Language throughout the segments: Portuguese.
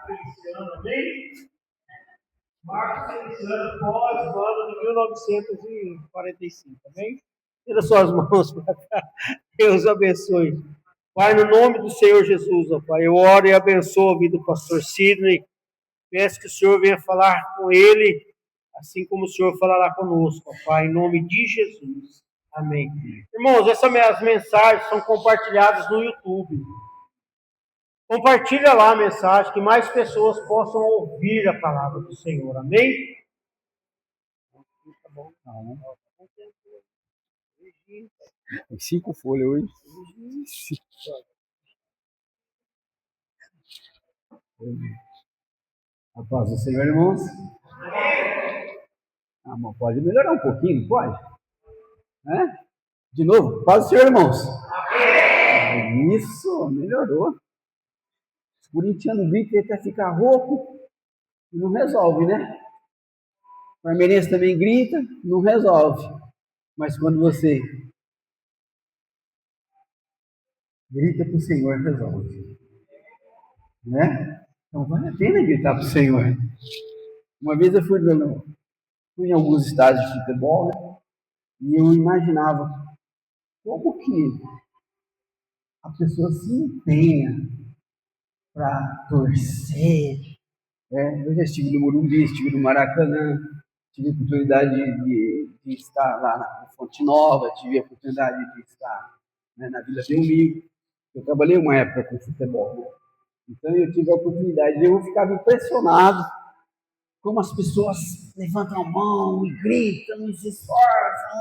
Feliciano, amém? Marcos Feliciano, pós-ano de 1945, amém? Tira suas mãos para cá. Deus abençoe. Pai, no nome do Senhor Jesus, ó Pai, eu oro e abençoo a vida do pastor Sidney. Peço que o Senhor venha falar com ele, assim como o Senhor falará conosco, ó Pai, em nome de Jesus. Amém. Irmãos, essas mensagens são compartilhadas no YouTube. Compartilha lá a mensagem, que mais pessoas possam ouvir a palavra do Senhor. Amém? Tá bom. Tem 5 folhas hoje. A paz do Senhor, irmãos. Ah, mas pode melhorar um pouquinho, não pode? De novo, paz do Senhor, irmãos. Isso, melhorou. Os corintianos gritam até ficar rouco e não resolve, né? O palmeirense também grita, não resolve. Mas quando você grita para o Senhor, resolve. Né? Então vale a pena gritar para o Senhor. Uma vez eu fui em alguns estádios de futebol, né? E eu imaginava como que a pessoa se empenha para torcer. Eu já estive no Morumbi, estive no Maracanã, tive a oportunidade de estar lá na Fonte Nova, tive a oportunidade de estar, né, na Vila Belmiro. Eu trabalhei uma época com futebol, né? Então eu tive a oportunidade, eu ficava impressionado como as pessoas levantam a mão e gritam e se esforçam.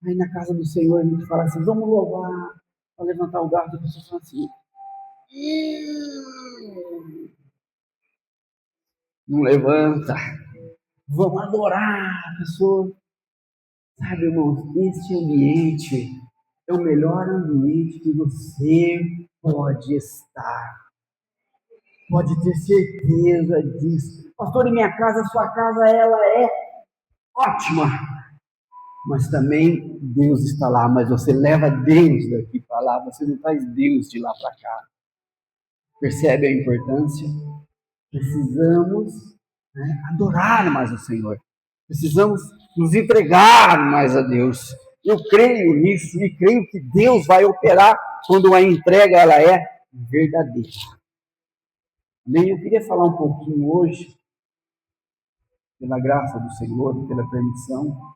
Aí na casa do Senhor a gente fala assim, vamos louvar, para levantar o garfo, a pessoa fala assim, não levanta, vamos adorar a pessoa. Sabe, irmãos, este ambiente é o melhor ambiente que você pode estar. Pode ter certeza disso. Pastor, em minha casa, sua casa, ela é ótima. Mas também Deus está lá, mas você leva Deus daqui para lá, você não traz Deus de lá para cá. Percebe a importância? Precisamos, né, adorar mais o Senhor. Precisamos nos entregar mais a Deus. Eu creio nisso e creio que Deus vai operar quando a entrega ela é verdadeira. Amém? Eu queria falar um pouquinho hoje, pela graça do Senhor, pela permissão,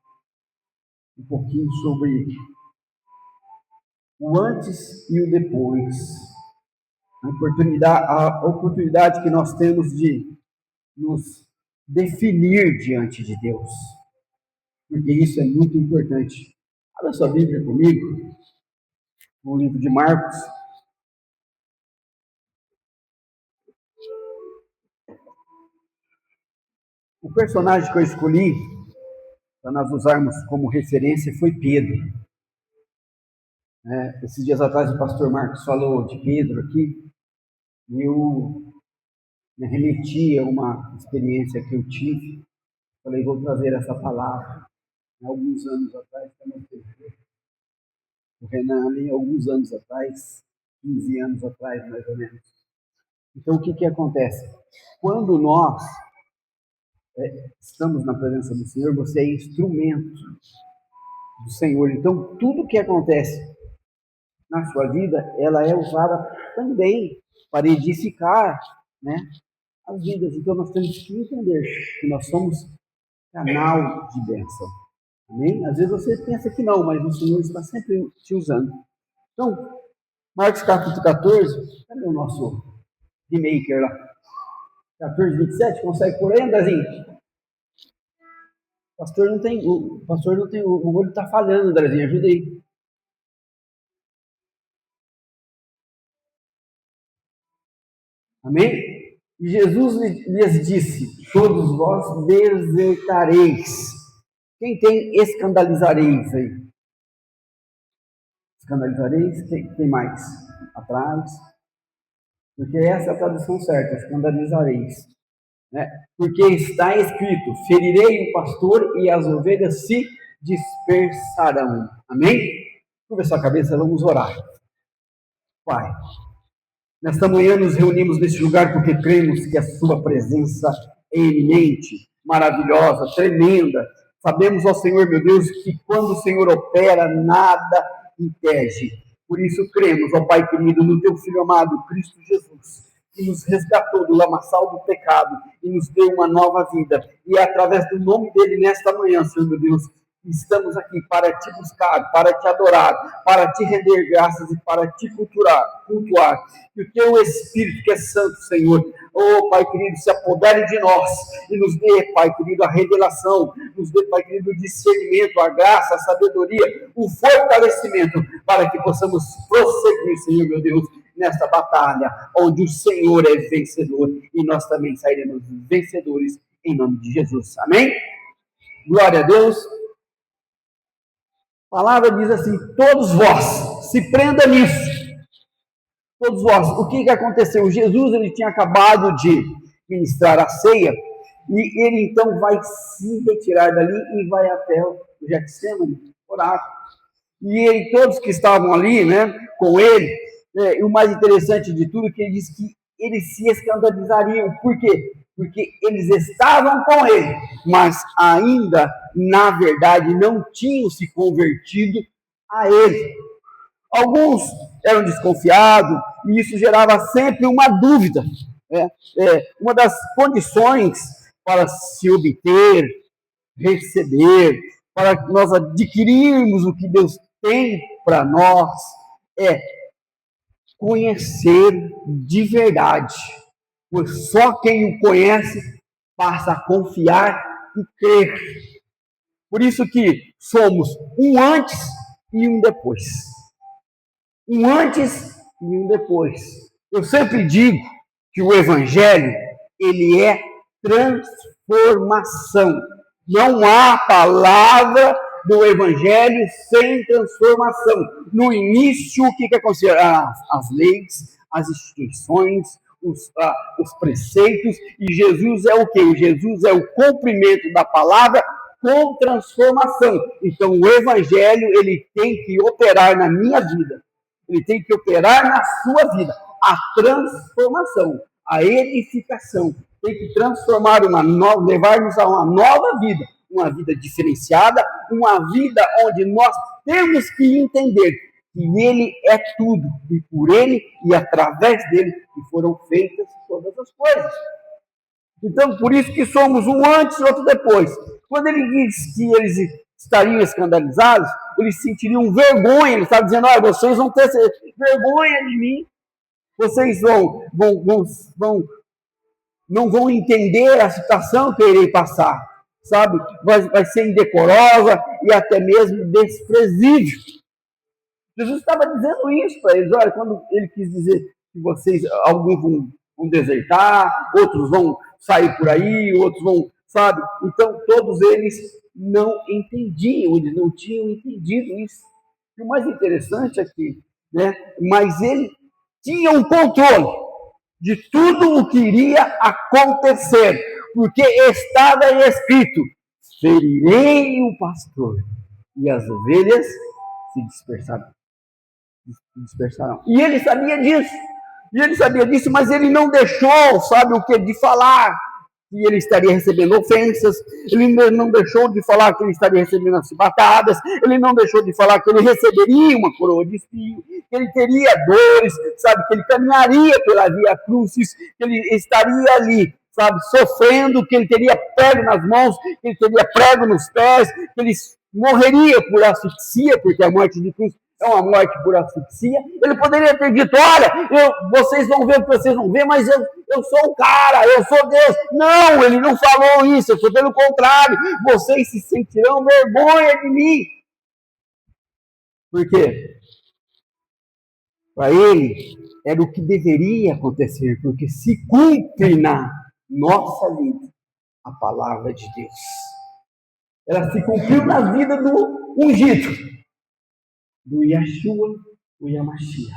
um pouquinho sobre o antes e o depois. A oportunidade que nós temos de nos definir diante de Deus. Porque isso é muito importante. Abra sua Bíblia comigo, no livro de Marcos. O personagem que eu escolhi, para nós usarmos como referência, foi Pedro. Esses dias atrás o pastor Marcos falou de Pedro aqui, e eu me remeti a uma experiência que eu tive. Falei, vou trazer essa palavra. Há alguns anos atrás, o Renan ali, alguns anos atrás, 15 anos atrás, mais ou menos. Então, o que acontece? Quando nós estamos na presença do Senhor, você é instrumento do Senhor. Então, tudo que acontece na sua vida, ela é usada também para edificar, né, as vidas. Então, nós temos que entender que nós somos canal de bênção. Amém? Às vezes você pensa que não, mas o Senhor está sempre te usando. Então, Marcos capítulo 14, cadê o nosso remaker lá? 14, 27, consegue por aí, Andrezinho? O pastor não tem, o olho está falhando, Andrezinho, ajuda aí. Amém? E Jesus lhes disse, todos vós desertareis. Quem tem escandalizareis aí? Escandalizareis, tem mais atrás. Porque essa é a tradução certa, escandalizareis. Né? Porque está escrito, ferirei o pastor e as ovelhas se dispersarão. Amém? Curva sua cabeça, vamos orar. Pai, Nesta manhã nos reunimos neste lugar porque cremos que a sua presença é iminente, maravilhosa, tremenda. Sabemos, ó Senhor, meu Deus, que quando o Senhor opera, nada impede. Por isso cremos, ó Pai querido, no teu Filho amado, Cristo Jesus, que nos resgatou do lamaçal do pecado e nos deu uma nova vida. E é através do nome dele nesta manhã, Senhor, meu Deus, estamos aqui para te buscar, para te adorar, para te render graças e para te cultuar. Que o teu Espírito, que é santo, Senhor, Pai querido, se apodere de nós e nos dê, Pai querido, a revelação, nos dê, Pai querido, o discernimento, a graça, a sabedoria, o fortalecimento, para que possamos prosseguir, Senhor, meu Deus, nesta batalha, onde o Senhor é vencedor e nós também sairemos vencedores em nome de Jesus. Amém? Glória a Deus. A palavra diz assim: todos vós, se prenda nisso. Todos vós. O que aconteceu? Jesus, ele tinha acabado de ministrar a ceia, e ele então vai se retirar dali e vai até o Getsemane, orar. E todos que estavam ali, né, com ele, e o mais interessante de tudo é que ele diz que eles se escandalizariam. Por quê? Porque eles estavam com ele, mas ainda, na verdade, não tinham se convertido a ele. Alguns eram desconfiados, e isso gerava sempre uma dúvida. Uma das condições para se obter, receber, para nós adquirirmos o que Deus tem para nós, é conhecer de verdade. Pois só quem o conhece passa a confiar e crer. Por isso que somos um antes e um depois. Um antes e um depois. Eu sempre digo que o Evangelho, ele é transformação. Não há palavra do Evangelho sem transformação. No início, o que aconteceu? As leis, as instituições, os preceitos, e Jesus é o quê? Jesus é o cumprimento da palavra com transformação. Então, o Evangelho, ele tem que operar na minha vida, ele tem que operar na sua vida, a transformação, a edificação, tem que transformar levar-nos a uma nova vida, uma vida diferenciada, uma vida onde nós temos que entender que Ele é tudo, e por Ele e através dEle que foram feitas todas as coisas. Então, por isso que somos um antes e outro depois. Quando Ele diz que eles estariam escandalizados, eles sentiriam vergonha. Ele está dizendo: olha, vocês vão ter vergonha de mim, vocês não vão entender a situação que eu irei passar, sabe? Vai ser indecorosa e até mesmo desprezível. Jesus estava dizendo isso para eles. Olha, quando ele quis dizer que vocês, alguns vão desertar, outros vão sair por aí, outros vão, sabe? Então, todos eles não entendiam, eles não tinham entendido isso. E o mais interessante aqui, né? Mas ele tinha um controle de tudo o que iria acontecer, porque estava escrito: ferirei o pastor e as ovelhas se dispersarão. E ele sabia disso, mas ele não deixou, sabe o que, de falar que ele estaria recebendo ofensas, ele não deixou de falar que ele estaria recebendo as chibatadas, ele não deixou de falar que ele receberia uma coroa de espinho, que ele teria dores, sabe, que ele caminharia pela via crucis, que ele estaria ali, sabe, sofrendo, que ele teria prego nas mãos, que ele teria prego nos pés, que ele morreria por asfixia, porque a morte de cruz é uma morte por asfixia. Ele poderia ter dito: olha, vocês vão ver o que vocês vão ver, mas eu sou o cara, eu sou Deus. Não, ele não falou isso, foi pelo contrário: vocês se sentirão vergonha de mim. Por quê? Para ele, era o que deveria acontecer, porque se cumpre na nossa vida a palavra de Deus. Ela se cumpriu na vida do ungido, do Yeshua, o Yamashia.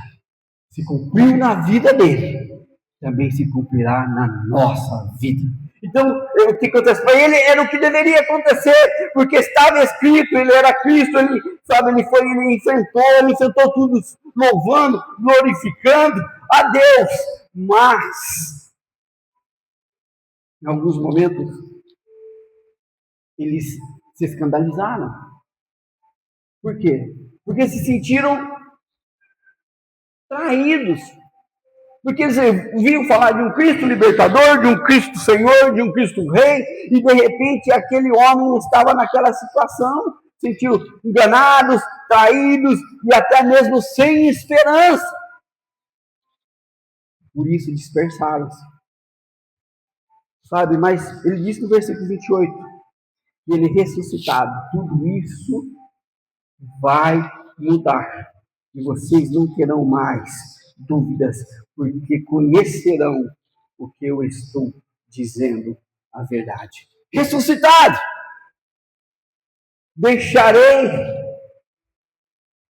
Se cumpriu na vida dele, também se cumprirá na nossa vida. Então, o que acontece para ele era o que deveria acontecer, porque estava escrito, ele era Cristo, ele enfrentou tudo, louvando, glorificando a Deus. Mas, em alguns momentos, eles se escandalizaram. Por quê? Porque se sentiram traídos. Porque eles ouviam falar de um Cristo libertador, de um Cristo Senhor, de um Cristo Rei, e de repente aquele homem estava naquela situação, sentiu enganados, traídos e até mesmo sem esperança. Por isso dispersaram-se. Sabe, mas ele diz no versículo 28, que ele ressuscitado, tudo isso vai mudar. E vocês não terão mais dúvidas, porque conhecerão o que eu estou dizendo, a verdade. Ressuscitado! Deixarei,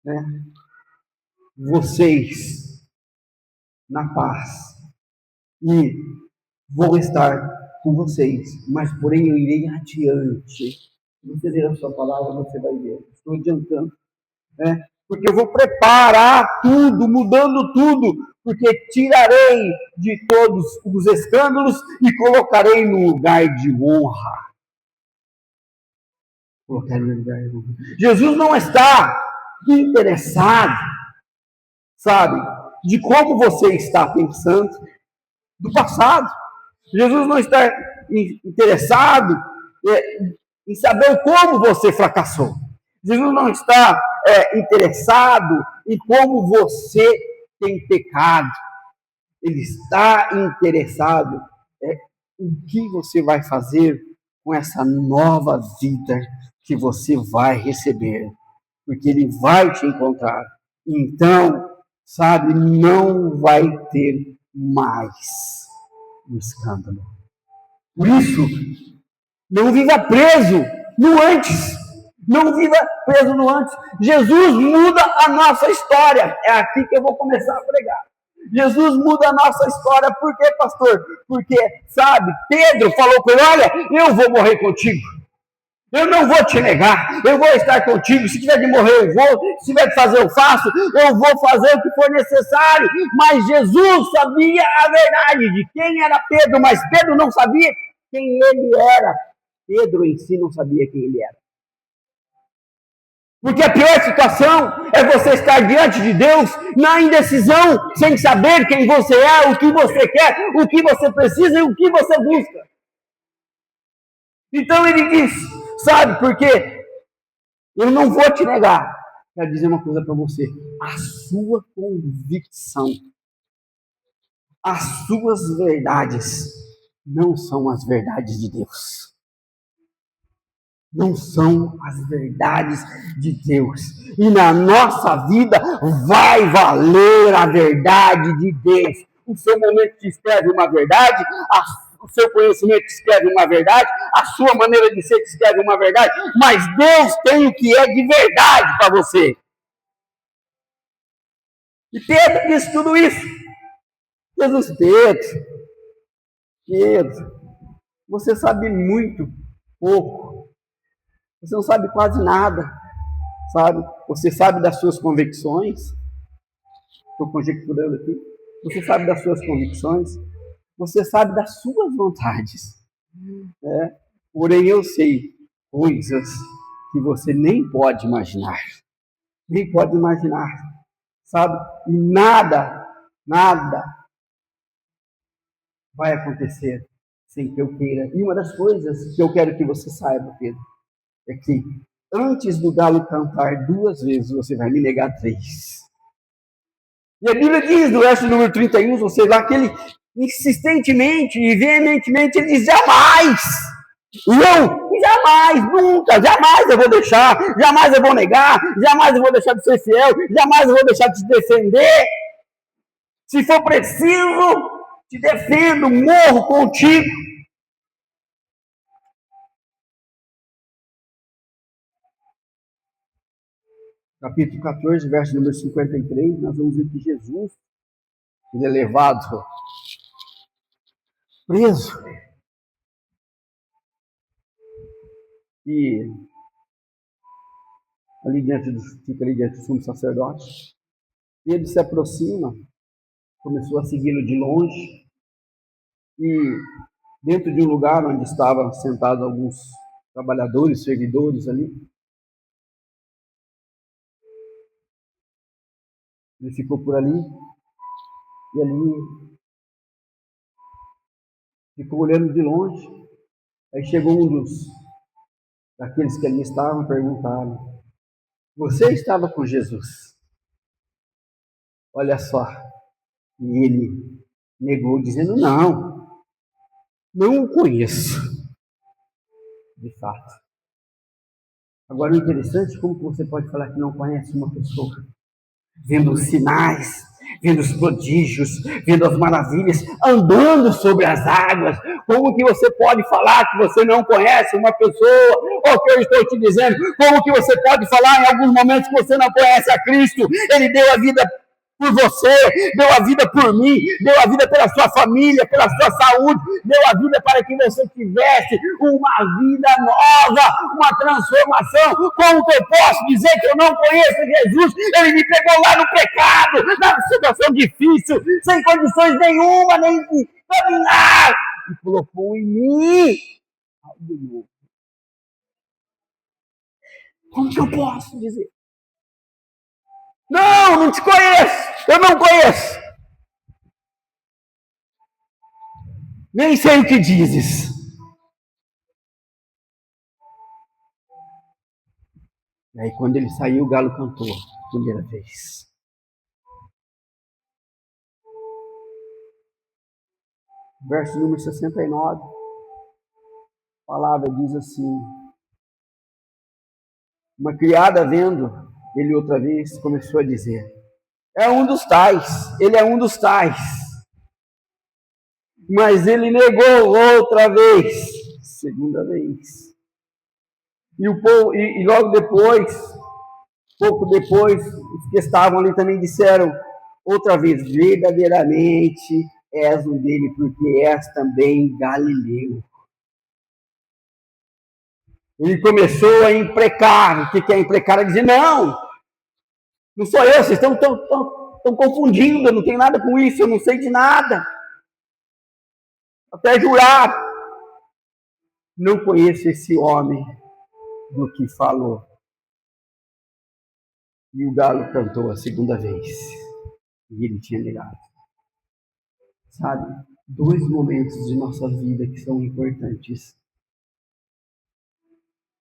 né, vocês na paz e vou estar com vocês, mas porém eu irei adiante. Você ler a sua palavra, você vai ver. Estou adiantando, né? Porque eu vou preparar tudo, mudando tudo, porque tirarei de todos os escândalos e colocarei no lugar de honra. Colocarei no lugar de honra. Jesus não está interessado, sabe, de como você está pensando do passado. Jesus não está interessado em saber como você fracassou. Jesus não está interessado em como você tem pecado. Ele está interessado em que você vai fazer com essa nova vida que você vai receber. Porque ele vai te encontrar. Então, sabe, não vai ter mais um escândalo. Por isso, não viva preso no antes. Não viva preso no antes. Jesus muda a nossa história. É aqui que eu vou começar a pregar. Jesus muda a nossa história. Por quê, pastor? Porque, sabe, Pedro falou com ele, olha, eu vou morrer contigo. Eu não vou te negar, eu vou estar contigo. Se tiver de morrer, eu vou. Se tiver de fazer, eu faço. Eu vou fazer o que for necessário. Mas Jesus sabia a verdade de quem era Pedro, mas Pedro não sabia quem ele era. Pedro em si não sabia quem ele era. Porque a pior situação é você estar diante de Deus na indecisão, sem saber quem você é, o que você quer, o que você precisa e o que você busca. Então ele diz, sabe, porque eu não vou te negar. Quero dizer uma coisa para você. A sua convicção, as suas verdades, não são as verdades de Deus. Não são as verdades de Deus. E na nossa vida vai valer a verdade de Deus. O seu momento te escreve uma verdade, o seu conhecimento te escreve uma verdade, a sua maneira de ser te escreve uma verdade, mas Deus tem o que é de verdade para você. E Pedro disse tudo isso. Jesus, Pedro, você sabe muito pouco. Você não sabe quase nada, sabe? Você sabe das suas convicções. Estou conjecturando aqui. Você sabe das suas convicções. Você sabe das suas vontades. Porém, eu sei coisas que você nem pode imaginar. Nem pode imaginar, sabe? E nada vai acontecer sem que eu queira. E uma das coisas que eu quero que você saiba, Pedro, é que antes do galo cantar 2 vezes, você vai me negar 3. E a Bíblia diz, no verso número 31, você lá, que ele insistentemente e veementemente, ele diz, jamais! Jamais, nunca, jamais eu vou deixar, jamais eu vou negar, jamais eu vou deixar de ser fiel, jamais eu vou deixar de te defender. Se for preciso, te defendo, morro contigo. Capítulo 14, verso número 53, nós vamos ver que Jesus, ele é levado preso. E fica ali diante do sumo sacerdote. Ele se aproxima começou a segui-lo de longe e dentro de um lugar onde estavam sentados alguns trabalhadores, servidores ali, ele ficou por ali e ali ficou olhando de longe. Aí chegou um daqueles que ali estavam e perguntaram: você estava com Jesus? Olha só. E ele negou, dizendo: não o conheço, de fato. Agora, o interessante é como você pode falar que não conhece uma pessoa, vendo os sinais, vendo os prodígios, vendo as maravilhas, andando sobre as águas. Como que você pode falar que você não conhece uma pessoa? Ou que eu estou te dizendo, como que você pode falar em alguns momentos que você não conhece a Cristo? Ele deu a vida por você, deu a vida por mim, deu a vida pela sua família, pela sua saúde, deu a vida para que você tivesse uma vida nova, uma transformação. Como que eu posso dizer que eu não conheço Jesus? Ele me pegou lá no pecado, na situação difícil, sem condições nenhuma, nem de caminhar, e colocou em mim algo novo. Como que eu posso dizer? Não te conheço, eu não conheço. Nem sei o que dizes. E aí, quando ele saiu, o galo cantou a primeira vez. Verso número 69. A palavra diz assim: uma criada vendo ele outra vez, começou a dizer: é um dos tais, ele é um dos tais. Mas ele negou outra vez, segunda vez. E o povo, e logo depois, pouco depois, os que estavam ali também disseram outra vez: verdadeiramente és um dele, porque és também Galileu. Ele começou a imprecar. O que é imprecar? A dizer: não sou eu, vocês estão confundindo, eu não tenho nada com isso, eu não sei de nada. Até jurar, não conheço esse homem do que falou. E o galo cantou a segunda vez. E ele tinha negado. Sabe, 2 momentos de nossa vida que são importantes.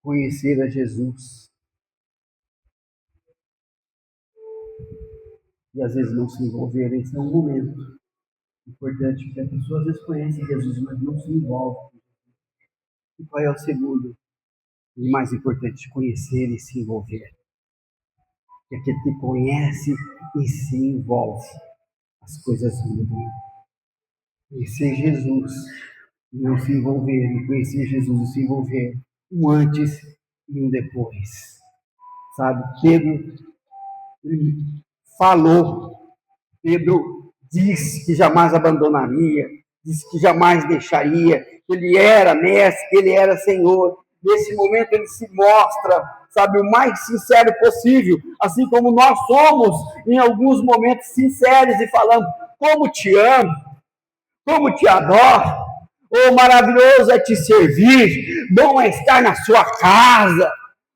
Conhecer a Jesus. E às vezes não se envolver. Esse é um momento importante, porque a pessoa às vezes conhece Jesus, mas não se envolve. E qual é o segundo? E mais importante, conhecer e se envolver. Porque aquele que conhece e se envolve, as coisas mudam. Conhecer Jesus e não se envolver, e conhecer Jesus e se envolver, um antes e um depois. Sabe, Pedro falou, Pedro disse que jamais abandonaria, disse que jamais deixaria, que ele era mestre, que ele era Senhor. Nesse momento ele se mostra, sabe, o mais sincero possível, assim como nós somos em alguns momentos sinceros e falando: como te amo, como te adoro, oh, maravilhoso é te servir, bom é estar na sua casa,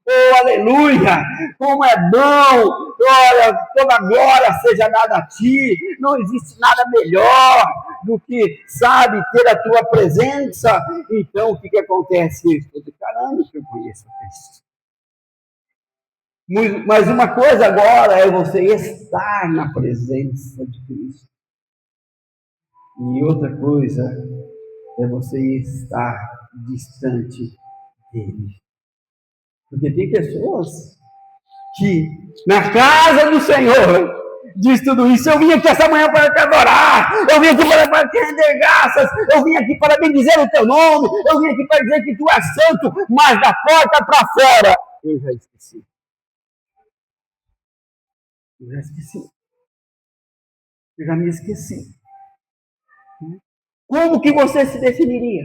oh, aleluia, como é bom, olha, toda glória seja dada a ti, não existe nada melhor do que, sabe, ter a tua presença. Então, o que acontece? Eu estou declarando que eu conheço a Cristo. Mas uma coisa agora é você estar na presença de Cristo. E outra coisa é você estar distante dele. Porque tem pessoas que, na casa do Senhor, diz tudo isso: eu vim aqui essa manhã para te adorar, eu vim aqui para te render graças, eu vim aqui para bendizer o teu nome, eu vim aqui para dizer que tu és santo, mas da porta para fora, eu já esqueci. Eu já me esqueci. Como que você se definiria?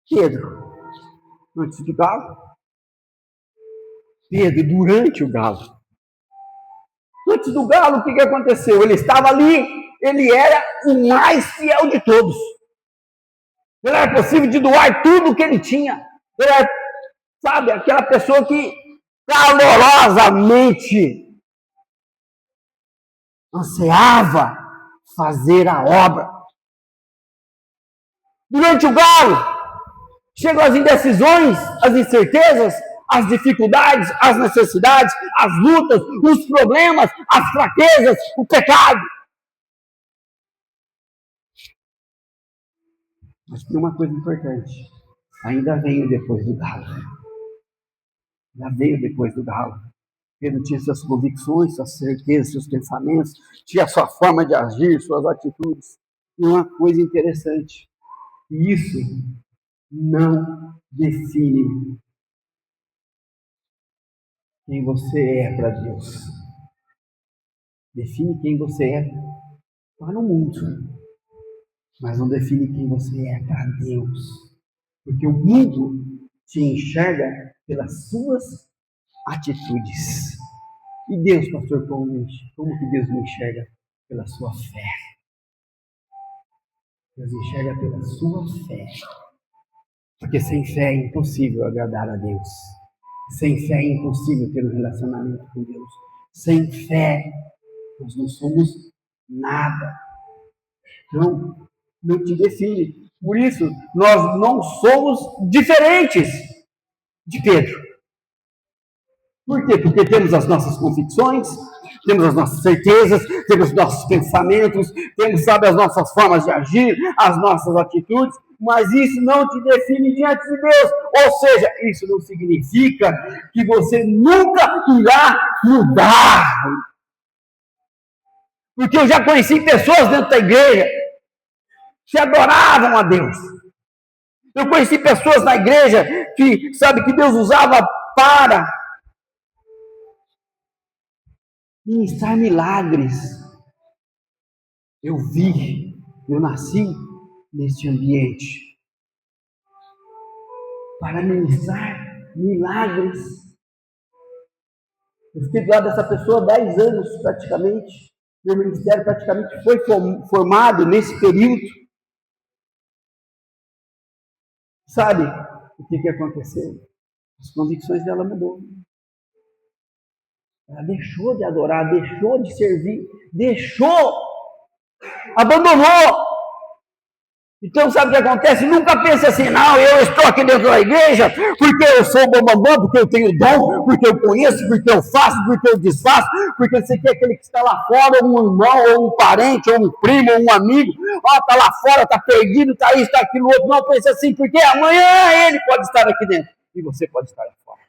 Pedro, antes do galo? Pedro, durante o galo? antes do galo, o que aconteceu? Ele estava ali, ele era o mais fiel de todos. Ele era possível de doar tudo que ele tinha. Ele era, sabe, aquela pessoa que calorosamente ansiava fazer a obra. Durante o galo, chegam as indecisões, as incertezas, as dificuldades, as necessidades, as lutas, os problemas, as fraquezas, o pecado. Mas tem uma coisa importante, ainda veio depois do galo. Ainda veio depois do galo. Pedro tinha suas convicções, suas certezas, seus pensamentos, tinha sua forma de agir, suas atitudes. E uma coisa interessante, isso não define quem você é para Deus. Define quem você é para o mundo, mas não define quem você é para Deus. Porque o mundo te enxerga pelas suas atitudes. E Deus, pastor, como que Deus me enxerga? Pela sua fé. Deus enxerga pela sua fé. Porque sem fé é impossível agradar a Deus. Sem fé é impossível ter um relacionamento com Deus. Sem fé, nós não somos nada. Então, não te define. Por isso, nós não somos diferentes de Pedro. Por quê? Porque temos as nossas convicções, temos as nossas certezas, temos os nossos pensamentos, temos, sabe, as nossas formas de agir, as nossas atitudes, mas isso não te define diante de Deus. Ou seja, isso não significa que você nunca irá mudar. Porque eu já conheci pessoas dentro da igreja que adoravam a Deus. Eu conheci pessoas na igreja que, sabe, que Deus usava para ministrar milagres. Eu nasci neste ambiente para ministrar milagres. Eu fiquei do lado dessa pessoa 10 anos praticamente. Meu ministério praticamente foi formado nesse período. Sabe o que aconteceu? As convicções dela mudou. Ela deixou de adorar, deixou de servir, abandonou. Então, sabe o que acontece? Nunca pense assim, não, eu estou aqui dentro da igreja porque eu sou bambambam, porque eu tenho dom, porque eu conheço, porque eu faço, porque eu desfaço, porque você quer aquele que está lá fora, um irmão, ou um parente, ou um primo, ou um amigo, está lá fora, está perdido, está isso, está aquilo, outro. Não pense assim, porque amanhã ele pode estar aqui dentro e você pode estar lá fora.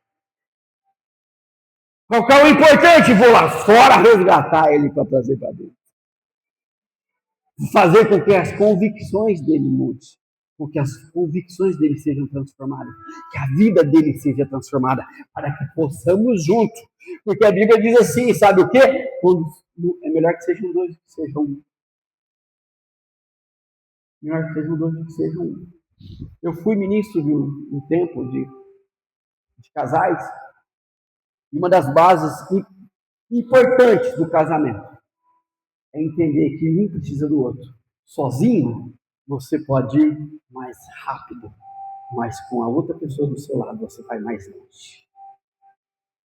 Qual que é o importante? Vou lá fora resgatar ele para trazer para dentro. Fazer com que as convicções dele mudem, com que as convicções dele sejam transformadas, que a vida dele seja transformada, para que possamos juntos. Porque a Bíblia diz assim, sabe o quê? É melhor que sejam dois do que sejam um. Melhor que sejam dois do que sejam um. Eu fui ministro de um tempo de casais, e uma das bases importantes do casamento é entender que um precisa do outro. Sozinho, você pode ir mais rápido, mas com a outra pessoa do seu lado, você vai mais longe.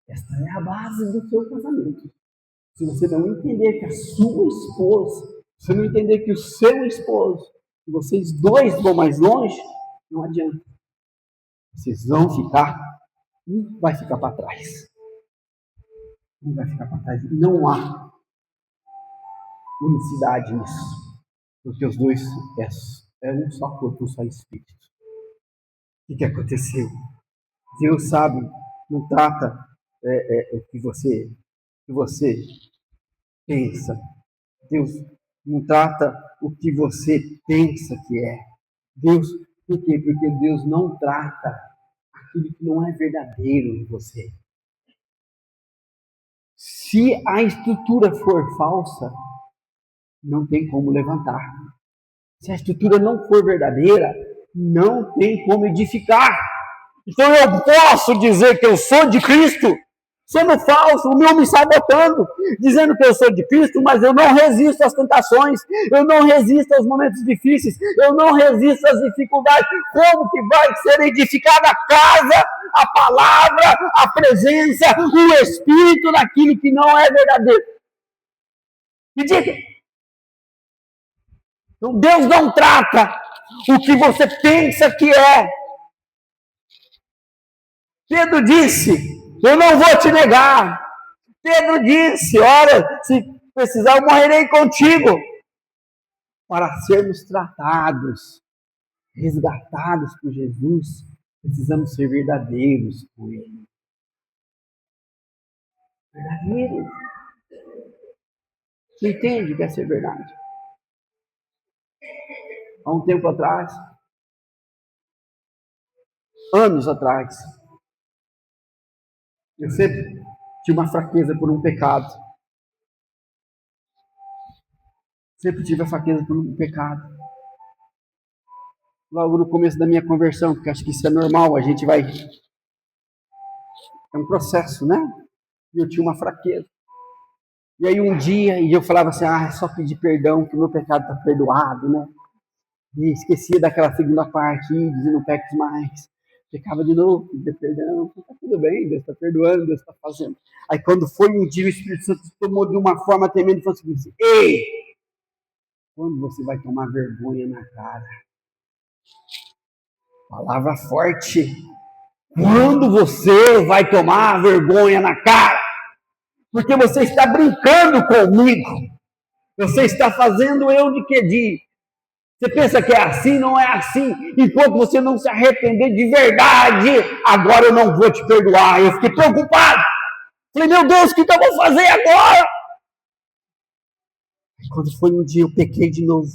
Esta é a base do seu casamento. Se você não entender que a sua esposa, se você não entender que o seu esposo, que vocês dois vão mais longe, não adianta. Vocês vão ficar, um vai ficar para trás. Um vai ficar para trás. Não há unicidade nisso, porque os dois é um só corpo, um só espírito. O que aconteceu? Deus sabe, não trata o que você pensa. Deus não trata o que você pensa que é. Deus, por quê? Porque Deus não trata aquilo que não é verdadeiro em você. Se a estrutura for falsa, não tem como levantar. Se a estrutura não for verdadeira, não tem como edificar. Então eu posso dizer que eu sou de Cristo, sendo falso, o meu me sabotando, dizendo que eu sou de Cristo, mas eu não resisto às tentações, eu não resisto aos momentos difíceis, eu não resisto às dificuldades. Como que vai ser edificada a casa, a palavra, a presença, o Espírito daquilo que não é verdadeiro? Me diga. Então Deus não trata o que você pensa que é. Pedro disse, eu não vou te negar. Pedro disse, olha, se precisar eu morrerei contigo. Para sermos tratados, resgatados por Jesus, precisamos ser verdadeiros com Ele. Verdadeiros. Você entende que é ser verdade? Há um tempo atrás, anos atrás, eu sempre tinha uma fraqueza por um pecado. Sempre tive a fraqueza por um pecado. Logo no começo da minha conversão, porque acho que isso é normal, a gente vai... É um processo, né? E eu tinha uma fraqueza. E aí um dia, e eu falava assim, é só pedir perdão, que o meu pecado está perdoado, né? E esquecia daquela segunda parte, dizendo não peques mais. Pecava de novo, pedir perdão, está tudo bem, Deus está perdoando, Deus está fazendo. Aí quando foi um dia, o Espírito Santo tomou de uma forma tremenda e falou assim, ei, quando você vai tomar vergonha na cara? Palavra forte. Quando você vai tomar vergonha na cara? Porque você está brincando comigo. Você está fazendo eu de quedir. Você pensa que é assim, não é assim. Enquanto você não se arrepender de verdade, agora eu não vou te perdoar. Eu fiquei preocupado. Falei, meu Deus, o que eu vou fazer agora? Quando foi um dia, eu pequei de novo.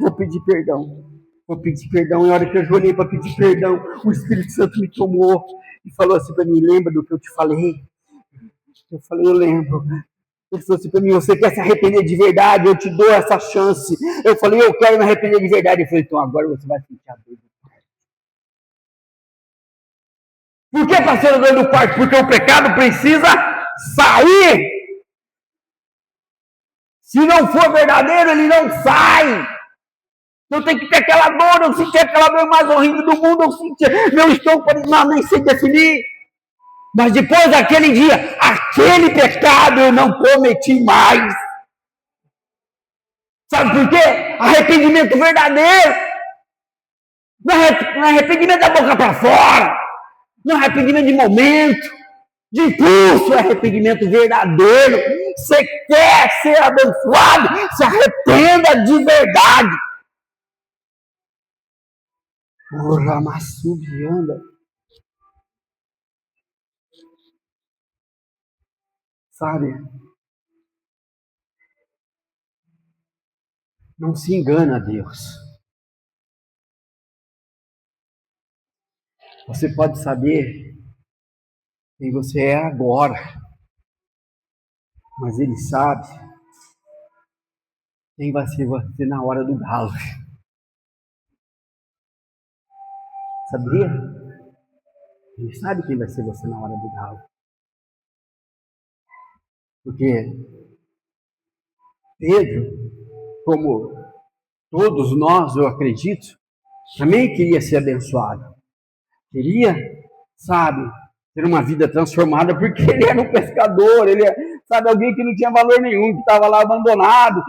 Vou pedir perdão. Vou pedir perdão. E a hora que eu olhei para pedir perdão, o Espírito Santo me tomou e falou assim para mim, lembra do que eu te falei? Eu falei, eu lembro. Ele falou assim para mim, você quer se arrepender de verdade? Eu te dou essa chance. Eu falei, eu quero me arrepender de verdade. Ele falou, então agora você vai sentir a dor do parto. Por que, pastor, a dor do parto? Porque o pecado precisa sair. Se não for verdadeiro, ele não sai. Eu tenho que ter aquela dor, eu senti aquela dor mais horrível do mundo, eu senti, meu estômago, nem sei definir. Mas depois daquele dia, aquele pecado eu não cometi mais. Sabe por quê? Arrependimento verdadeiro. Não é arrependimento da boca para fora. Não é arrependimento de momento, de impulso, é arrependimento verdadeiro. Você quer ser abençoado? Se arrependa de verdade. Ora, mas subianda. Sabe? Não se engana, Deus. Você pode saber quem você é agora, mas Ele sabe quem vai ser você na hora do galo. Sabia? Ele sabe quem vai ser você na hora do galo. Porque Pedro, como todos nós, eu acredito, também queria ser abençoado. Queria, sabe, ter uma vida transformada, porque ele era um pescador, ele era, sabe, alguém que não tinha valor nenhum, que estava lá abandonado.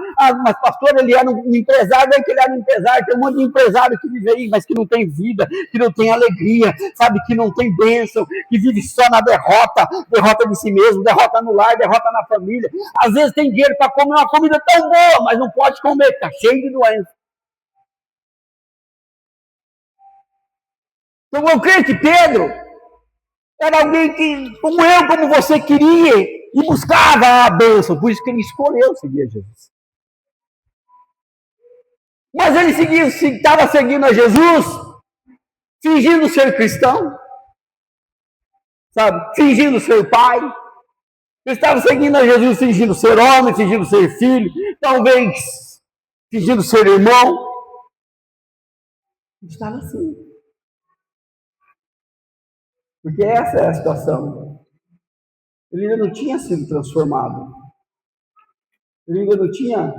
Mas pastor, ele era um empresário, não é que ele era um empresário, tem um monte de empresário que vive aí, mas que não tem vida, que não tem alegria, sabe, que não tem bênção, que vive só na derrota, derrota de si mesmo, derrota no lar, derrota na família. Às vezes tem dinheiro para comer uma comida tão boa, mas não pode comer, está cheio de doença. Então eu creio que Pedro era alguém que, como eu, como você, queria e buscava a bênção. Por isso que ele escolheu seguir a Jesus. Mas ele estava seguindo a Jesus, fingindo ser cristão, sabe? Fingindo ser pai. Ele estava seguindo a Jesus, fingindo ser homem, fingindo ser filho, talvez fingindo ser irmão. Ele estava assim. Porque essa é a situação. Ele ainda não tinha sido transformado. Ele ainda não tinha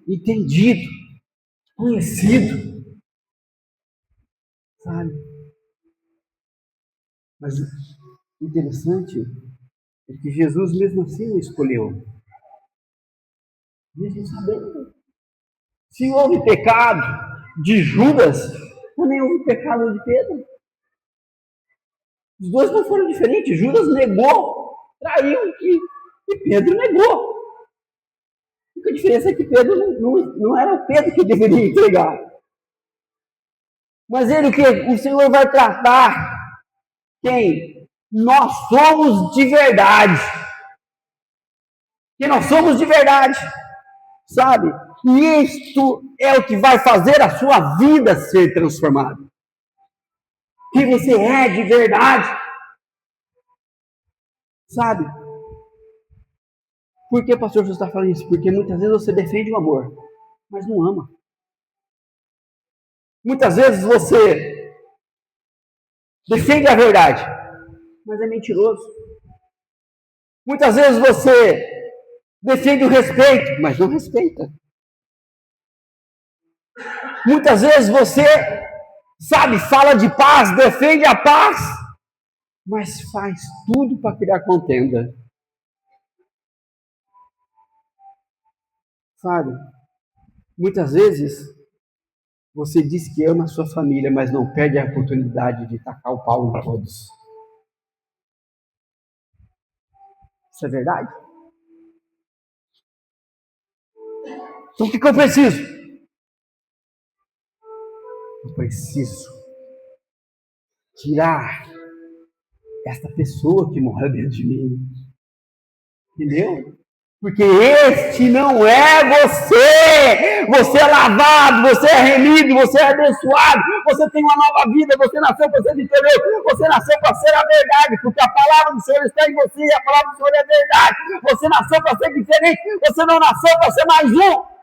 entendido, conhecido, sabe? Mas o interessante é que Jesus mesmo assim o escolheu. Mesmo sabendo. Se houve pecado de Judas, também houve pecado de Pedro. Os dois não foram diferentes. Judas negou, traiu e Pedro negou. A única diferença é que Pedro não era o Pedro que deveria entregar. Mas ele que o Senhor vai tratar quem? Nós somos de verdade. Que nós somos de verdade. Sabe? E isto é o que vai fazer a sua vida ser transformada. Que você é de verdade. Sabe? Por que, pastor, você está falando isso? Porque muitas vezes você defende o amor, mas não ama. Muitas vezes você defende a verdade, mas é mentiroso. Muitas vezes você defende o respeito, mas não respeita. Muitas vezes você, sabe, fala de paz, defende a paz, mas faz tudo para criar contenda. Sabe? Muitas vezes você diz que ama a sua família, mas não perde a oportunidade de tacar o pau em todos. Isso é verdade? Então o que eu preciso? Eu preciso tirar esta pessoa que mora dentro de mim. Entendeu? Porque este não é você. Você é lavado, você é remido, você é abençoado, você tem uma nova vida, você nasceu para ser diferente, você nasceu para ser a verdade, porque a palavra do Senhor está em você e a palavra do Senhor é verdade. Você nasceu para ser diferente, você não nasceu para ser mais um.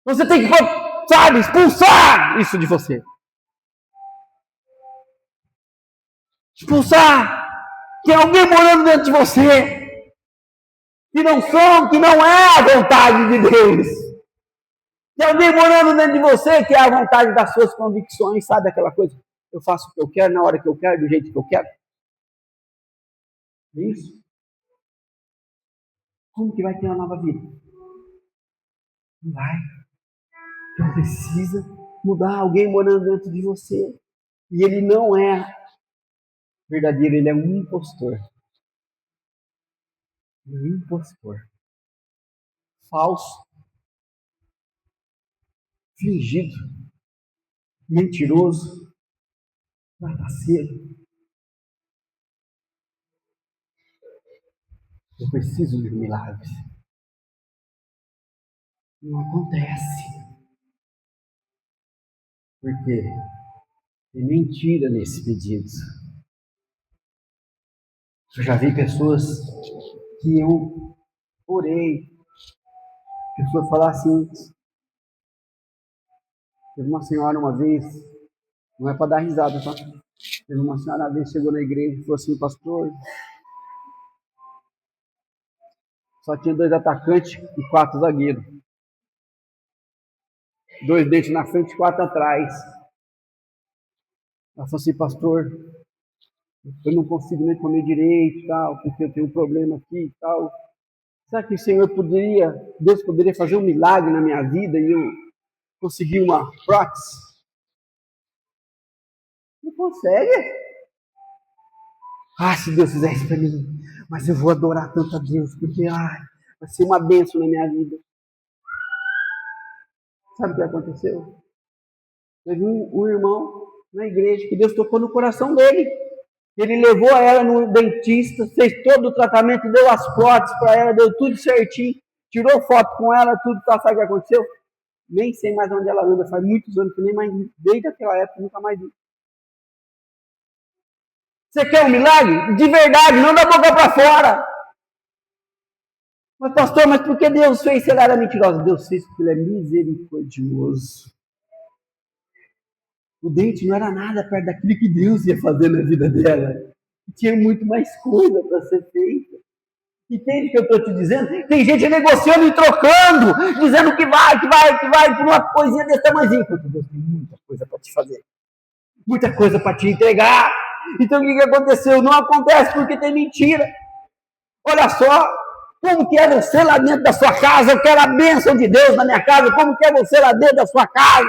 Você tem que, sabe, expulsar isso de você. Expulsar. Tem alguém morando dentro de você que não é a vontade de Deus. Tem alguém morando dentro de você que é a vontade das suas convicções, sabe aquela coisa? Eu faço o que eu quero, na hora que eu quero, do jeito que eu quero. É isso? Como que vai ter uma nova vida? Não vai. Então precisa mudar alguém morando dentro de você. E ele não é verdadeiro, ele é um impostor. Um impostor. Falso. Fingido. Mentiroso. Trapaceiro. Eu preciso de milagres. Não acontece. Por quê? Tem mentira nesse pedido. Eu já vi pessoas que eu orei. A pessoa falar assim. Teve uma senhora uma vez, não é para dar risada, tá? Teve uma senhora uma vez, chegou na igreja e falou assim: pastor, só tinha 2 atacantes e 4 zagueiros. 2 dentes na frente e 4 atrás. Ela falou assim: pastor, eu não consigo nem comer direito, tal, porque eu tenho um problema aqui e tal. Será que o Senhor Deus poderia fazer um milagre na minha vida e eu conseguir uma prótese? Não consegue. Ah, se Deus fizer isso para mim, mas eu vou adorar tanto a Deus, porque vai ser uma bênção na minha vida. Sabe o que aconteceu? Teve um irmão na igreja que Deus tocou no coração dele. Ele levou ela no dentista, fez todo o tratamento, deu as próteses para ela, deu tudo certinho, tirou foto com ela, tudo. Sabe o que aconteceu? Nem sei mais onde ela anda, faz muitos anos que nem mais, desde aquela época, nunca mais vi. Você quer um milagre? De verdade, não da boca para fora. Mas pastor, mas por que Deus fez se ela era mentirosa? Deus fez porque ele é misericordioso. O dente não era nada perto daquilo que Deus ia fazer na vida dela. Tinha muito mais coisa para ser feita. Entende o que eu estou te dizendo? Tem gente negociando e trocando, dizendo que vai, por uma coisinha desse tamanhozinho. Porque Deus tem muita coisa para te fazer. Muita coisa para te entregar. Então o que aconteceu? Não acontece porque tem mentira. Olha só, como que é você lá dentro da sua casa? Eu quero a bênção de Deus na minha casa. Como que é você lá dentro da sua casa?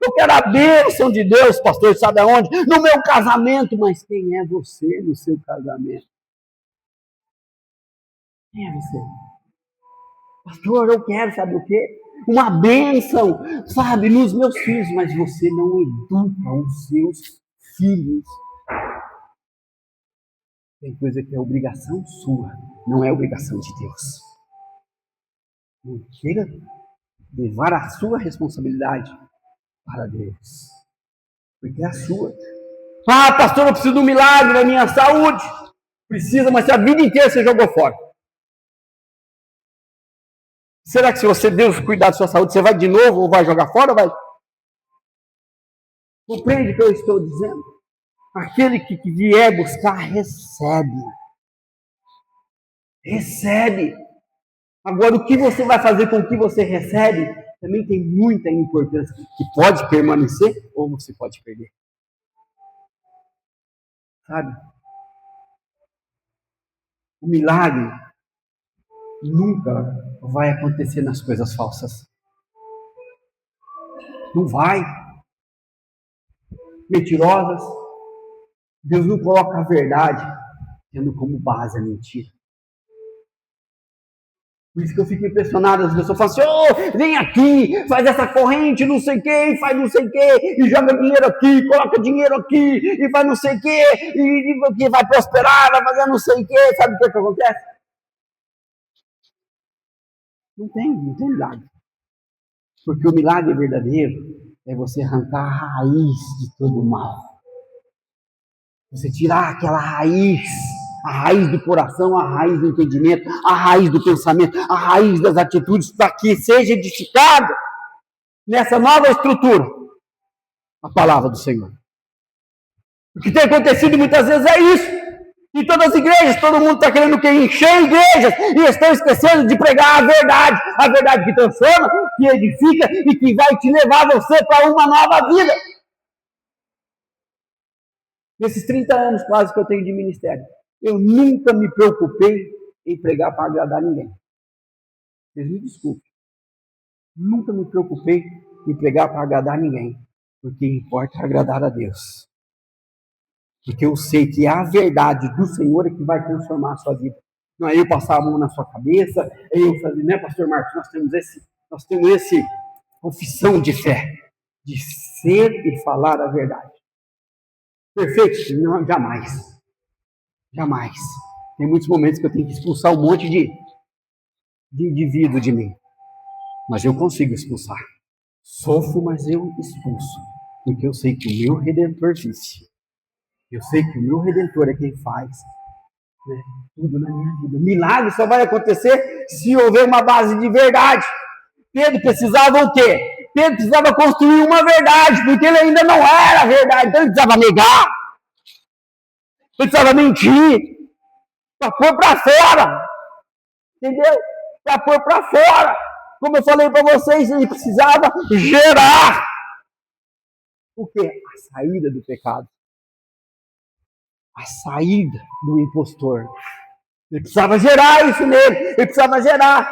Eu quero a bênção de Deus, pastor, sabe aonde? No meu casamento. Mas quem é você no seu casamento? Quem é você? Pastor, eu quero, sabe o quê? Uma bênção, sabe, nos meus filhos. Mas você não educa os seus filhos. Tem coisa que é obrigação sua, não é obrigação de Deus. Não queira levar a sua responsabilidade para Deus, porque é a sua. Ah, pastor, eu preciso de um milagre na minha saúde. Precisa, mas a vida inteira você jogou fora. Será que se você Deus cuidar da sua saúde, você vai de novo ou vai jogar fora? Ou vai? Compreende o que eu estou dizendo? Aquele que vier buscar, recebe. Recebe. Agora, o que você vai fazer com o que você recebe também tem muita importância, que pode permanecer ou você pode perder. Sabe? O milagre nunca vai acontecer nas coisas falsas. Não vai. Mentirosas. Deus não coloca a verdade tendo como base a mentira. Por isso que eu fico impressionado, as pessoas falam assim, vem aqui, faz essa corrente, não sei o que, faz não sei o que, e joga dinheiro aqui, coloca dinheiro aqui, e faz não sei o que, e vai prosperar, vai fazer não sei o que, sabe o que acontece? Não tem milagre. Porque o milagre verdadeiro é você arrancar a raiz de todo o mal. Você tirar aquela raiz, a raiz do coração, a raiz do entendimento, a raiz do pensamento, a raiz das atitudes, para que seja edificada nessa nova estrutura a palavra do Senhor. O que tem acontecido muitas vezes é isso. Em todas as igrejas, todo mundo está querendo encher igrejas e estão esquecendo de pregar a verdade que transforma, que edifica e que vai te levar você para uma nova vida. Nesses 30 anos quase que eu tenho de ministério, eu nunca me preocupei em pregar para agradar ninguém. Vocês me desculpem. Nunca me preocupei em pregar para agradar ninguém. Porque importa agradar a Deus. Porque eu sei que a verdade do Senhor é que vai transformar a sua vida. Não é eu passar a mão na sua cabeça, é eu fazer, né, pastor Marcos? Nós temos esse confissão de fé, de ser e falar a verdade. Perfeito? Não, jamais. Jamais. Tem muitos momentos que eu tenho que expulsar um monte de indivíduo de mim. Mas eu consigo expulsar. Sofro, mas eu expulso. Porque eu sei que o meu Redentor vive. Eu sei que o meu Redentor é quem faz, né, tudo na minha vida. O milagre só vai acontecer se houver uma base de verdade. Pedro precisava o quê? Pedro precisava construir uma verdade, porque ele ainda não era a verdade. Então ele precisava negar. Ele precisava mentir. Para pôr para fora. Entendeu? Para pôr para fora. Como eu falei para vocês, ele precisava gerar o quê? A saída do pecado. A saída do impostor. Ele precisava gerar isso nele. Ele precisava gerar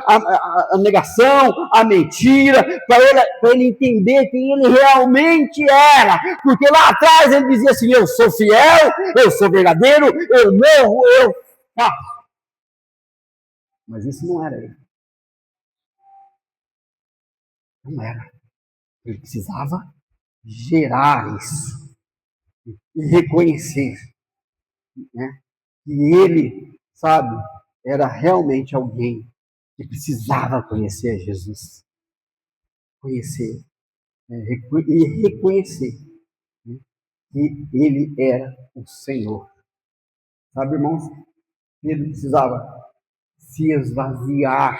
a negação, a mentira, para ele entender quem ele realmente era. Porque lá atrás ele dizia assim, eu sou fiel, eu sou verdadeiro, eu morro, eu faço. Mas isso não era ele. Não era. Ele precisava gerar isso. E reconhecer, né, que ele, sabe, era realmente alguém que precisava conhecer Jesus. Conhecer, e reconhecer, né, que ele era o Senhor. Sabe, irmãos, Pedro precisava se esvaziar,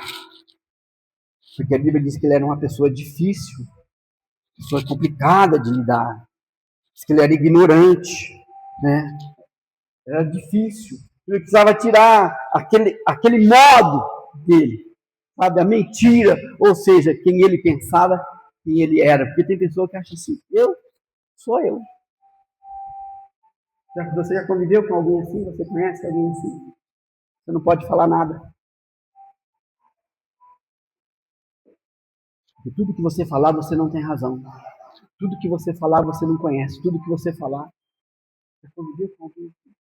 porque a Bíblia diz que ele era uma pessoa difícil Pessoa complicada de lidar. Diz que ele era ignorante, né? Era difícil. Ele precisava tirar aquele modo dele, sabe? A mentira, ou seja, quem ele pensava, quem ele era. Porque tem pessoa que acha assim, eu sou eu. Você já conviveu com alguém assim? Você conhece alguém assim? Você não pode falar nada. E tudo que você falar, você não tem razão. Tudo que você falar, você não conhece. Tudo que você falar, já conviveu com alguém assim?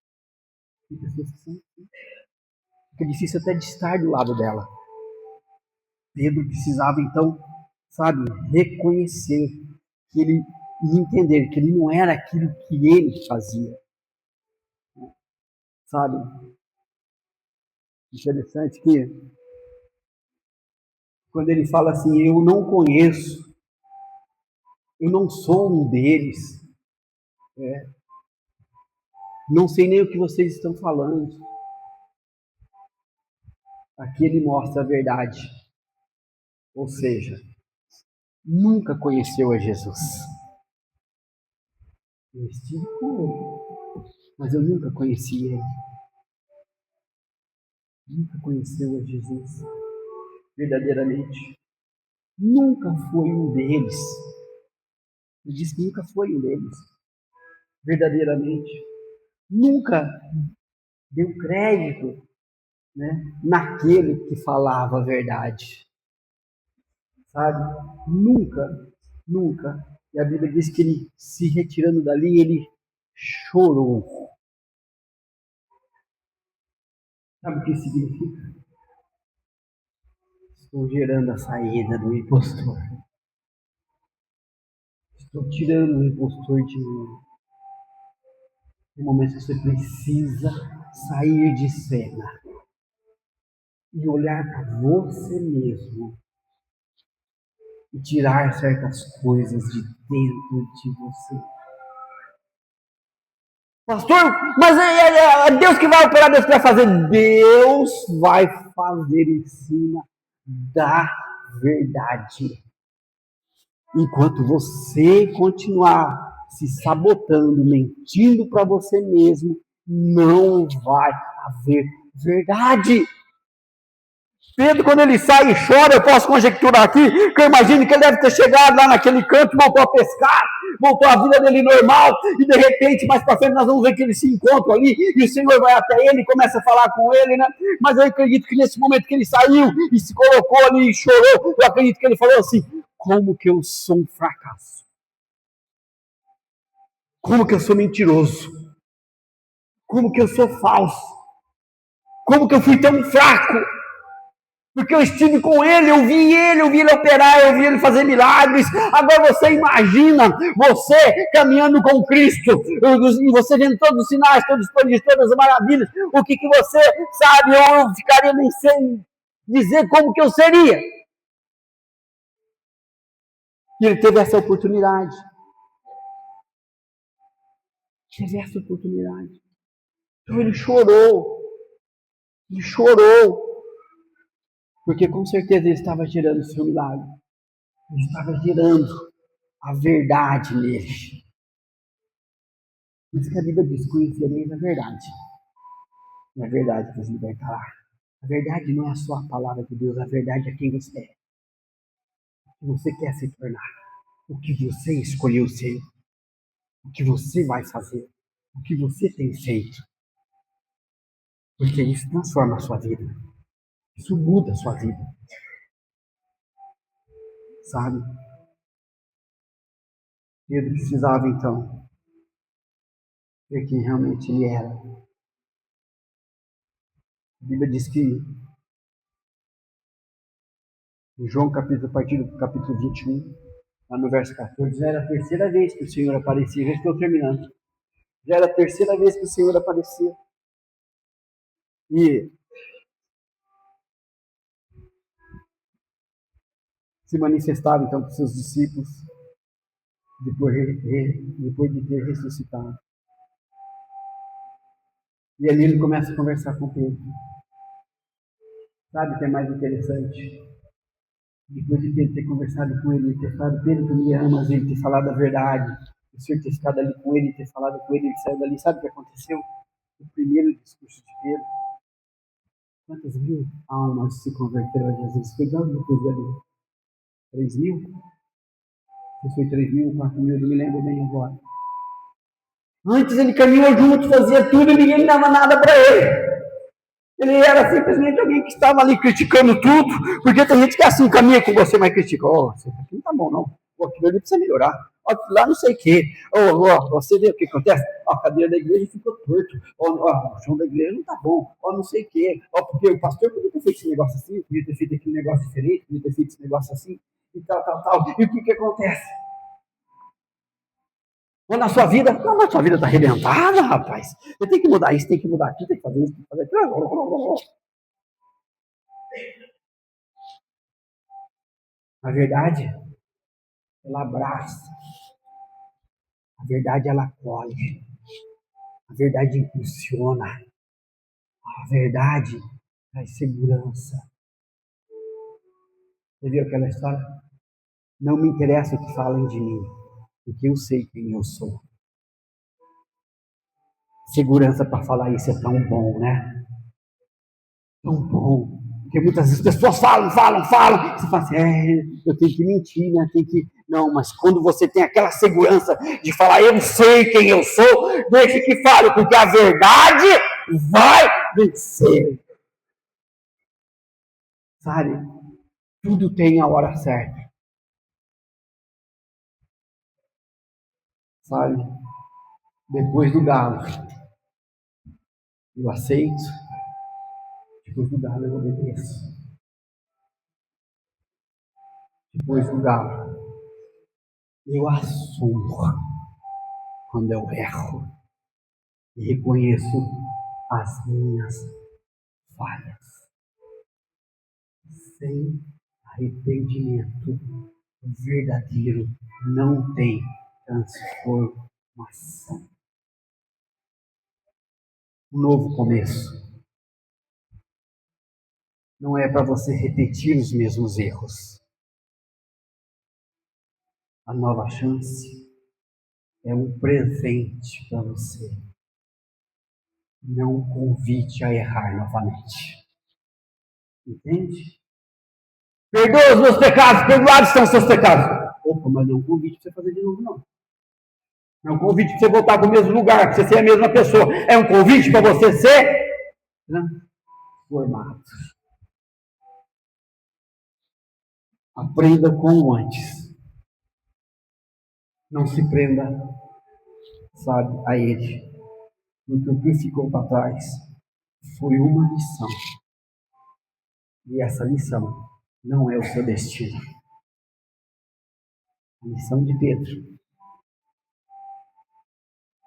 Tem pessoas que são assim. Fica difícil até de estar do lado dela. Pedro precisava, então, sabe, reconhecer que ele e entender que ele não era aquilo que ele fazia. Sabe? Interessante que quando ele fala assim, eu não conheço, eu não sou um deles, não sei nem o que vocês estão falando. Aqui ele mostra a verdade. Ou seja, nunca conheceu a Jesus. Eu estive com ele, mas eu nunca conheci ele. Nunca conheceu a Jesus verdadeiramente. Nunca foi um deles. Ele disse que nunca foi um deles, verdadeiramente. Nunca deu crédito, né, naquele que falava a verdade. Sabe? Nunca, nunca. E a Bíblia diz que ele, se retirando dali, ele chorou. Sabe o que significa? Estou gerando a saída do impostor. Estou tirando o impostor de mim. No momento que você precisa sair de cena e olhar para você mesmo e tirar certas coisas de dentro de você. Pastor, mas é Deus que vai operar, Deus que vai fazer. Deus vai fazer em cima da verdade. Enquanto você continuar se sabotando, mentindo para você mesmo, não vai haver verdade. Pedro, quando ele sai e chora, eu posso conjecturar aqui, que eu imagino que ele deve ter chegado lá naquele canto, voltou a pescar, voltou a vida dele normal, e de repente, mais para frente, nós vamos ver que eles se encontram ali, e o Senhor vai até ele, começa a falar com ele, né? Mas eu acredito que nesse momento que ele saiu, e se colocou ali e chorou, eu acredito que ele falou assim, como que eu sou um fracasso? Como que eu sou mentiroso? Como que eu sou falso? Como que eu fui tão fraco? Porque eu estive com ele, eu vi ele operar, eu vi ele fazer milagres. Agora você imagina, você caminhando com Cristo, e você vendo todos os sinais, todos os prodígios, todas as maravilhas. O que você sabe, eu ficaria nem sem dizer como que eu seria. E ele teve essa oportunidade. Teve essa oportunidade. Então ele chorou. Ele chorou. Porque com certeza ele estava gerando o seu milagre. Ele estava gerando a verdade nele. Por isso que a Bíblia diz, conhecereis a verdade. E a verdade vos libertará. A verdade não é só a palavra de Deus, a verdade é quem você é. O que você quer se tornar. O que você escolheu ser. O que você vai fazer. O que você tem feito. Porque isso transforma a sua vida. Isso muda a sua vida. Sabe? Pedro precisava então ver quem realmente ele era. A Bíblia diz que em João capítulo, a partir do capítulo 21, lá no verso 14, já era a terceira vez que o Senhor aparecia. Já estou terminando. Já era a terceira vez que o Senhor aparecia. E se manifestava então para os seus discípulos depois de ter ressuscitado. E ali ele começa a conversar com Pedro. Sabe o que é mais interessante? Depois de ter conversado com ele, ter falado, Pedro, tu me amas, ele ter falado a verdade, o Senhor ter ficado ali com ele, ter falado com ele, ele saiu dali. Sabe o que aconteceu? O primeiro discurso de Pedro, quantas mil almas se converteram a Jesus? Foi dando depois ali? 3.000? Se foi 3.000, 4.000, não me lembro bem agora. Antes ele caminhou junto, fazia tudo e ninguém dava nada para ele. Ele era simplesmente alguém que estava ali criticando tudo, porque tem gente que assim caminha com você, mas critica. Isso aqui não tá bom, não. Aquilo ali precisa melhorar. Lá não sei o quê. Você vê o que acontece? A cadeira da igreja ficou torto. O chão da igreja não tá bom. Não sei o quê. Porque o pastor podia ter feito esse negócio assim, podia ter feito aquele negócio diferente, podia ter feito esse negócio assim, e tal. E o que acontece? Ou na sua vida, não, na sua vida está arrebentada, rapaz. Você tem que mudar isso, tem que mudar aquilo, tem que fazer isso, tem que fazer aquilo. A verdade, ela abraça. A verdade, ela acolhe. A verdade impulsiona. A verdade traz segurança. Você viu aquela história? Não me interessa o que falem de mim, porque eu sei quem eu sou. Segurança para falar isso é tão bom, né? Tão bom. Porque muitas vezes as pessoas falam. Você fala assim, eu tenho que mentir, né? Não, mas quando você tem aquela segurança de falar, eu sei quem eu sou, deixe que fale, porque a verdade vai vencer. Sabe? Tudo tem a hora certa. Sabe? Depois do galo, eu aceito. Depois do galo, eu obedeço. Depois do galo, eu assumo quando eu erro e reconheço as minhas falhas. Sem arrependimento verdadeiro não tem transformação. Um novo começo não é para você repetir os mesmos erros. A nova chance é um presente para você, não um convite a errar novamente. Entende? Perdoa os meus pecados, perdoados estão os seus pecados. Opa, mas não é um convite para você fazer de novo, não. Não é um convite para você voltar para o mesmo lugar, para você ser a mesma pessoa. É um convite para você ser transformado. Aprenda com o antes. Não se prenda, sabe, a ele. Porque o que ficou para trás foi uma lição. E essa lição não é o seu destino. A lição de Pedro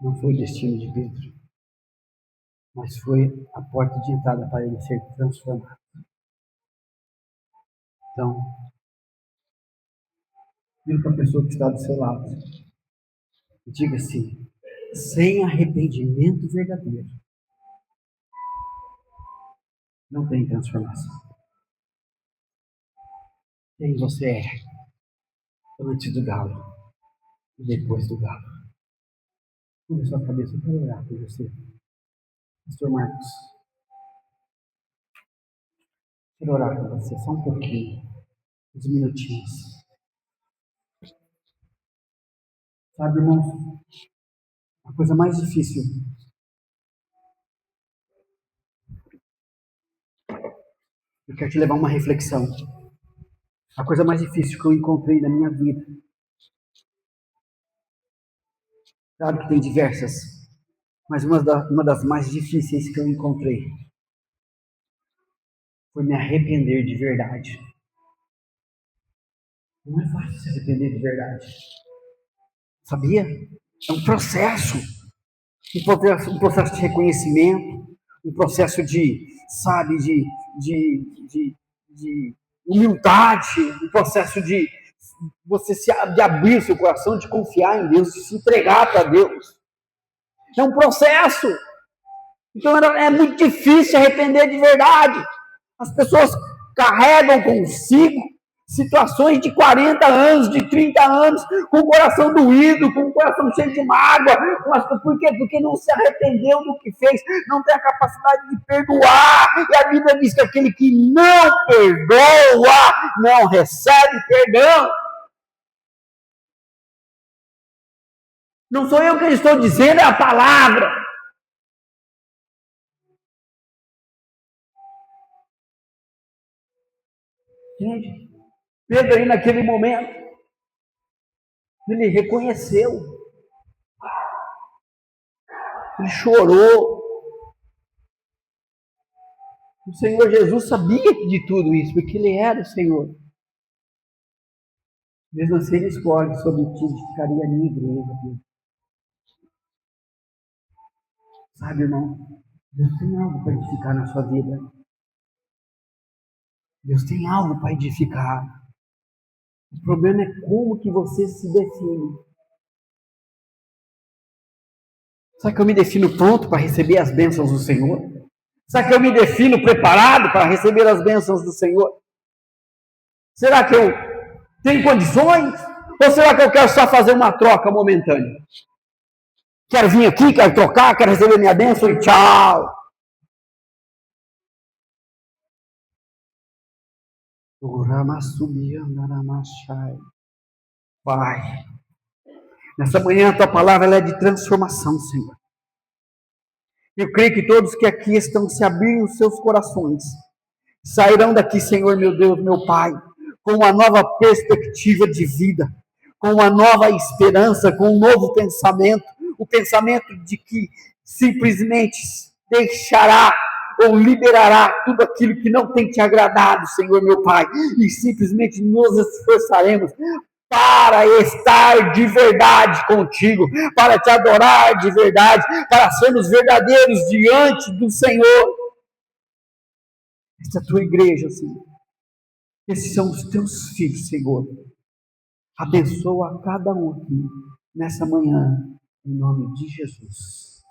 não foi o destino de Pedro, mas foi a porta de entrada para ele ser transformado. Então, vira para a pessoa que está do seu lado e diga assim, sem arrependimento verdadeiro, não tem transformação. Quem você é antes do galo e depois do galo. Curva sua cabeça, eu quero orar por você. Pastor Marcos, quero orar por você só um pouquinho, uns minutinhos. Sabe, irmãos, a coisa mais difícil eu quero te levar a uma reflexão. A coisa mais difícil que eu encontrei na minha vida, claro que tem diversas, mas uma das mais difíceis que eu encontrei foi me arrepender de verdade. Não é fácil se arrepender de verdade. Sabia? É um processo. Um processo de reconhecimento, um processo de, sabe, de humildade, um processo de você de abrir o seu coração, de confiar em Deus, de se entregar para Deus. É um processo. Então é muito difícil arrepender de verdade. As pessoas carregam consigo situações de 40 anos, de 30 anos, com o coração doído, com o coração cheio de mágoa. Por quê? Porque não se arrependeu do que fez, não tem a capacidade de perdoar. E a Bíblia diz que aquele que não perdoa, não recebe perdão. Não sou eu que estou dizendo, é a palavra. Gente, Pedro aí naquele momento, ele reconheceu, ele chorou. O Senhor Jesus sabia de tudo isso, porque Ele era o Senhor. Mesmo assim, Ele escolhe sobre ti, ficaria a minha igreja. Sabe, irmão, Deus tem algo para edificar na sua vida. Deus tem algo para edificar. O problema é como que você se define. Será que eu me defino pronto para receber as bênçãos do Senhor? Será que eu me defino preparado para receber as bênçãos do Senhor? Será que eu tenho condições? Ou será que eu quero só fazer uma troca momentânea? Quero vir aqui, quero trocar, quero receber minha bênção e tchau. Pai, nessa manhã a tua palavra ela é de transformação, Senhor. Eu creio que todos que aqui estão se abrindo os seus corações sairão daqui, Senhor, meu Deus, meu Pai, com uma nova perspectiva de vida, com uma nova esperança, com um novo pensamento, o pensamento de que simplesmente deixará ou liberará tudo aquilo que não tem te agradado, Senhor, meu Pai, e simplesmente nos esforçaremos para estar de verdade contigo, para te adorar de verdade, para sermos verdadeiros diante do Senhor. Esta é a tua igreja, Senhor. Esses são os teus filhos, Senhor. Abençoa cada um aqui nessa manhã, em nome de Jesus.